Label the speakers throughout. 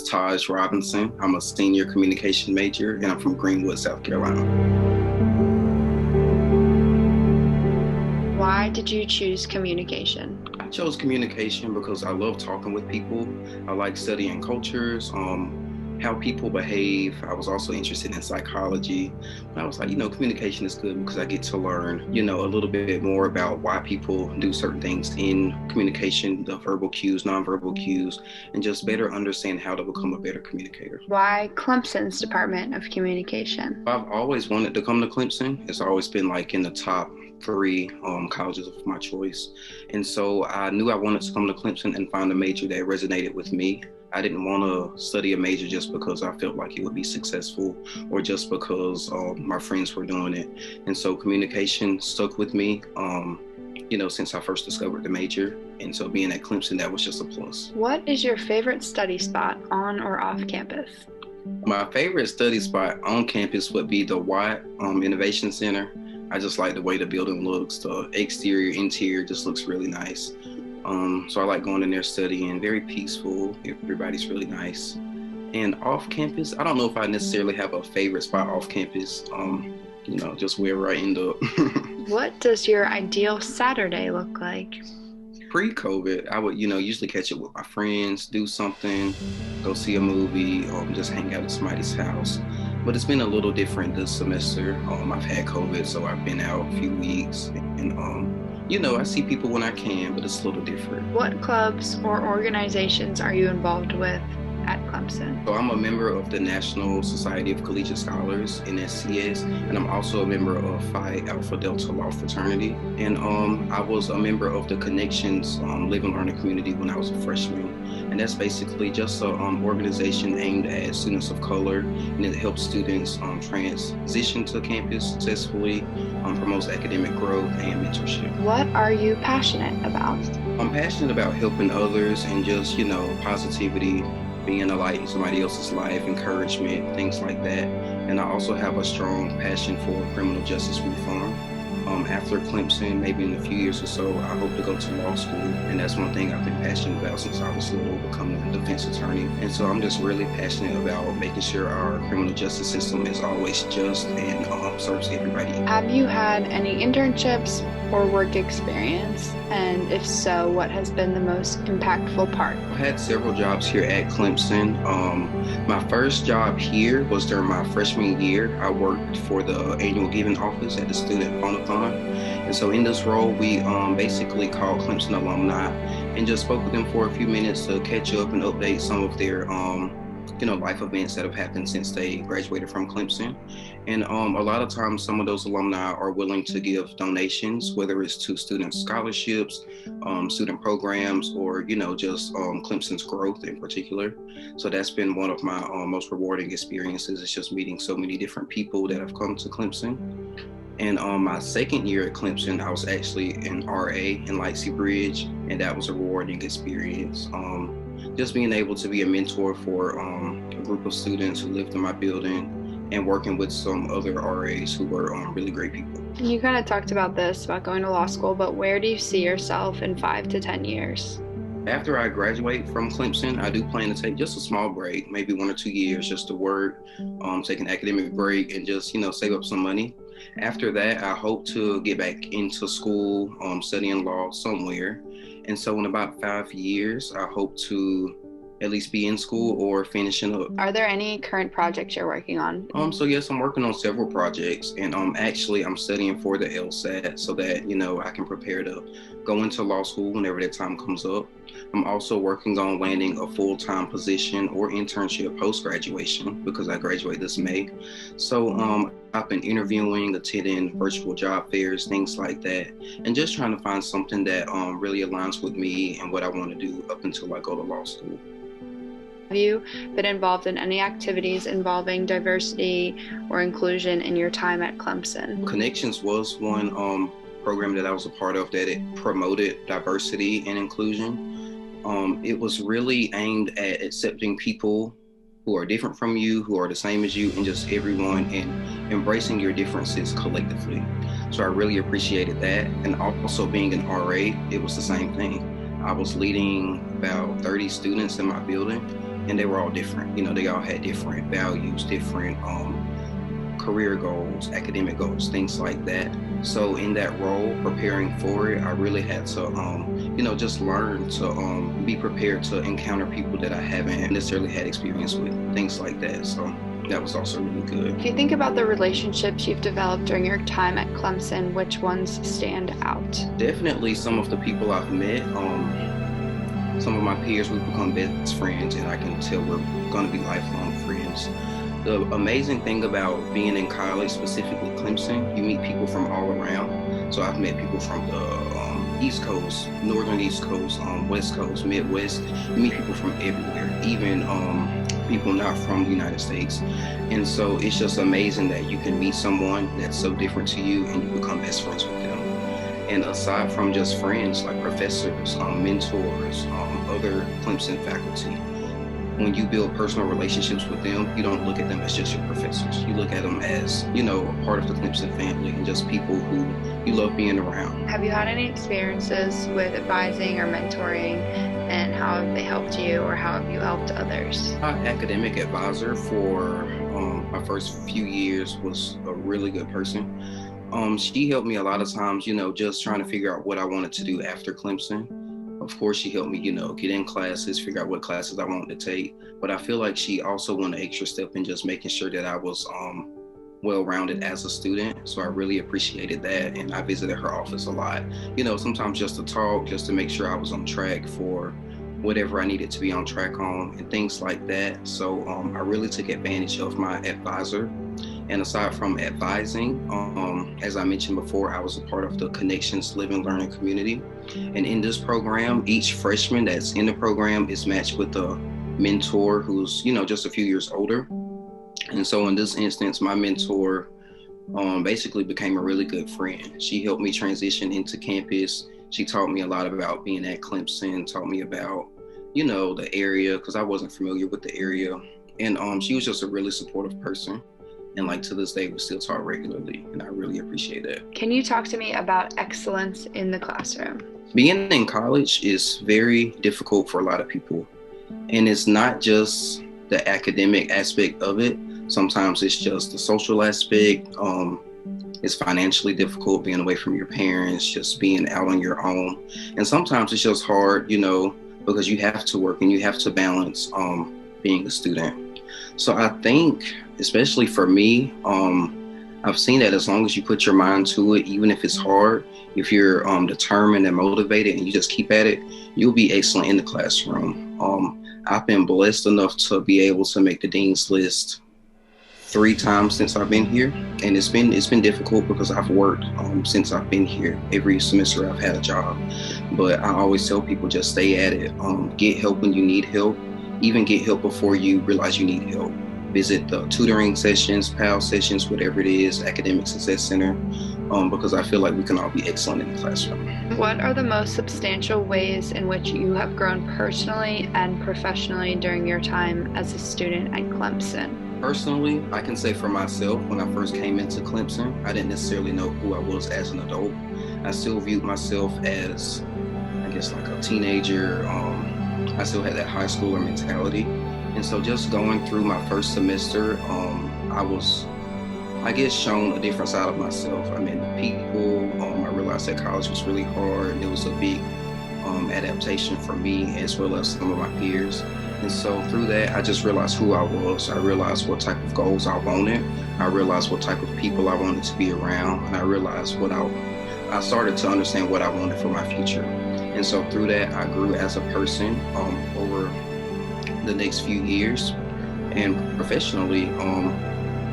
Speaker 1: is Tahj Robinson. I'm a senior communication major and I'm from Greenwood, South Carolina.
Speaker 2: Why did you choose communication?
Speaker 1: I chose communication because I love talking with people. I like studying cultures, how people behave. I was also interested in psychology. I was like, communication is good because I get to learn, a little bit more about why people do certain things in communication, the verbal cues, nonverbal cues, and just better understand how to become a better communicator.
Speaker 2: Why Clemson's Department of Communication?
Speaker 1: I've always wanted to come to Clemson. It's always been like in the top 3 colleges of my choice. And so I knew I wanted to come to Clemson and find a major that resonated with me. I didn't want to study a major just because I felt like it would be successful or just because my friends were doing it. And so communication stuck with me, since I first discovered the major. And so being at Clemson, that was just a plus.
Speaker 2: What is your favorite study spot on or off campus?
Speaker 1: My favorite study spot on campus would be the Watt Innovation Center. I just like the way the building looks. The exterior, interior just looks really nice. So I like going in there studying, very peaceful. Everybody's really nice. And off campus, I don't know if I necessarily have a favorite spot off campus, just wherever I end up.
Speaker 2: What does your ideal Saturday look like?
Speaker 1: Pre-COVID, I would, usually catch up with my friends, do something, go see a movie, just hang out at somebody's house. But it's been a little different this semester. I've had COVID, so I've been out a few weeks. And, I see people when I can, but it's a little different.
Speaker 2: What clubs or organizations are you involved with at Clemson?
Speaker 1: So I'm a member of the National Society of Collegiate Scholars, NSCS, and I'm also a member of Phi Alpha Delta Law Fraternity. And I was a member of the Connections Live and Learning community when I was a freshman. And that's basically just an organization aimed at students of color, and it helps students transition to campus successfully, promotes academic growth and mentorship.
Speaker 2: What are you passionate about?
Speaker 1: I'm passionate about helping others and just, positivity, being a light in somebody else's life, encouragement, things like that. And I also have a strong passion for criminal justice reform. After Clemson, maybe in a few years or so, I hope to go to law school. And that's one thing I've been passionate about since I was little, becoming a defense attorney. And so I'm just really passionate about making sure our criminal justice system is always just and serves everybody.
Speaker 2: Have you had any internships or work experience? And if so, what has been the most impactful part?
Speaker 1: I've had several jobs here at Clemson. My first job here was during my freshman year. I worked for the annual giving office at the Student Phonathon. And so in this role, we basically called Clemson alumni and just spoke with them for a few minutes to catch up and update some of their life events that have happened since they graduated from Clemson. And a lot of times, some of those alumni are willing to give donations, whether it's to student scholarships, student programs, or, just Clemson's growth in particular. So that's been one of my most rewarding experiences. It's just meeting so many different people that have come to Clemson. And my second year at Clemson, I was actually an RA in Lightsey Bridge, and that was a rewarding experience. Just being able to be a mentor for a group of students who lived in my building and working with some other RAs who were really great people.
Speaker 2: You kind of talked about this, about going to law school, but where do you see yourself in 5 to 10 years?
Speaker 1: After I graduate from Clemson, I do plan to take just a small break, maybe 1 or 2 years just to work, take an academic break and just, save up some money. After that, I hope to get back into school, studying law somewhere. And so in about 5 years, I hope to at least be in school or finishing up.
Speaker 2: Are there any current projects you're working on?
Speaker 1: So yes, I'm working on several projects, and actually I'm studying for the LSAT so that, I can prepare to go into law school whenever that time comes up. I'm also working on landing a full-time position or internship post-graduation because I graduate this May. So I've been interviewing, attending virtual job fairs, things like that, and just trying to find something that really aligns with me and what I want to do up until I go to law school.
Speaker 2: Have you been involved in any activities involving diversity or inclusion in your time at Clemson?
Speaker 1: Connections was one program that I was a part of that it promoted diversity and inclusion. It was really aimed at accepting people who are different from you, who are the same as you, and just everyone, and embracing your differences collectively. So I really appreciated that. And also being an RA, it was the same thing. I was leading about 30 students in my building. and they were all different. They all had different values, different career goals, academic goals, things like that. So in that role, preparing for it, I really had to, just learn to be prepared to encounter people that I haven't necessarily had experience with, things like that. So that was also really good.
Speaker 2: If you think about the relationships you've developed during your time at Clemson, which ones stand out?
Speaker 1: Definitely some of the people I've met, some of my peers, we've become best friends, and I can tell we're going to be lifelong friends. The amazing thing about being in college, specifically Clemson, you meet people from all around. So I've met people from the East Coast, Northern East Coast, West Coast, Midwest. You meet people from everywhere, even people not from the United States. And so it's just amazing that you can meet someone that's so different to you and you become best friends with them. And aside from just friends, like professors, mentors, other Clemson faculty, when you build personal relationships with them, you don't look at them as just your professors. You look at them as, a part of the Clemson family and just people who you love being around.
Speaker 2: Have you had any experiences with advising or mentoring, and how have they helped you, or how have you helped others?
Speaker 1: My academic advisor for my first few years was a really good person. She helped me a lot of times, just trying to figure out what I wanted to do after Clemson. Of course, she helped me, get in classes, figure out what classes I wanted to take. But I feel like she also went an extra step in just making sure that I was well-rounded as a student. So I really appreciated that. And I visited her office a lot, sometimes just to talk, just to make sure I was on track for whatever I needed to be on track on and things like that. So I really took advantage of my advisor. And aside from advising, as I mentioned before, I was a part of the Connections Live and Learning community. And in this program, each freshman that's in the program is matched with a mentor who's, just a few years older. And so in this instance, my mentor basically became a really good friend. She helped me transition into campus. She taught me a lot about being at Clemson, taught me about, the area, because I wasn't familiar with the area. And she was just a really supportive person. And to this day, we still talk regularly, and I really appreciate that.
Speaker 2: Can you talk to me about excellence in the classroom?
Speaker 1: Being in college is very difficult for a lot of people. And it's not just the academic aspect of it. Sometimes it's just the social aspect. It's financially difficult being away from your parents, just being out on your own. And sometimes it's just hard, because you have to work and you have to balance being a student. So I think, especially for me, I've seen that as long as you put your mind to it, even if it's hard, if you're determined and motivated and you just keep at it, you'll be excellent in the classroom. I've been blessed enough to be able to make the Dean's List 3 times since I've been here. And it's been difficult because I've worked since I've been here. Every semester I've had a job. But I always tell people, just stay at it. Get help when you need help. Even get help before you realize you need help. Visit the tutoring sessions, PAL sessions, whatever it is, Academic Success Center, because I feel like we can all be excellent in the classroom.
Speaker 2: What are the most substantial ways in which you have grown personally and professionally during your time as a student at Clemson?
Speaker 1: Personally, I can say for myself, when I first came into Clemson, I didn't necessarily know who I was as an adult. I still viewed myself as, I guess, like a teenager. I still had that high schooler mentality. And so just going through my first semester, I was, I guess, shown a different side of myself. I met the people. I realized that college was really hard. It was a big adaptation for me as well as some of my peers. And so through that, I just realized who I was. I realized what type of goals I wanted. I realized what type of people I wanted to be around. And I realized I started to understand what I wanted for my future. And so through that, I grew as a person over the next few years. And professionally,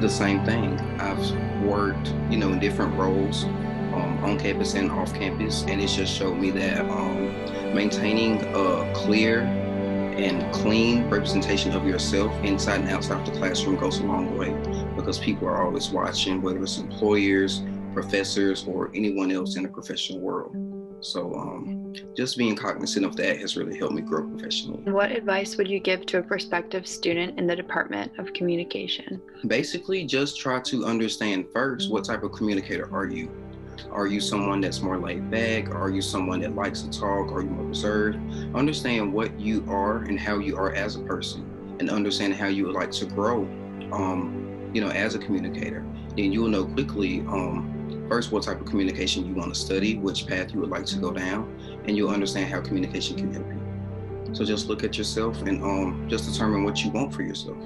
Speaker 1: the same thing. I've worked, in different roles on campus and off campus. And it's just showed me that maintaining a clear and clean representation of yourself inside and outside of the classroom goes a long way, because people are always watching, whether it's employers, professors, or anyone else in the professional world. So just being cognizant of that has really helped me grow professionally.
Speaker 2: What advice would you give to a prospective student in the Department of Communication?
Speaker 1: Basically, just try to understand first, what type of communicator are you? Are you someone that's more laid back? Are you someone that likes to talk? Are you more reserved? Understand what you are and how you are as a person. and understanding how you would like to grow, as a communicator. Then you will know quickly, first, what type of communication you want to study, which path you would like to go down, and you'll understand how communication can help you. So just look at yourself and just determine what you want for yourself.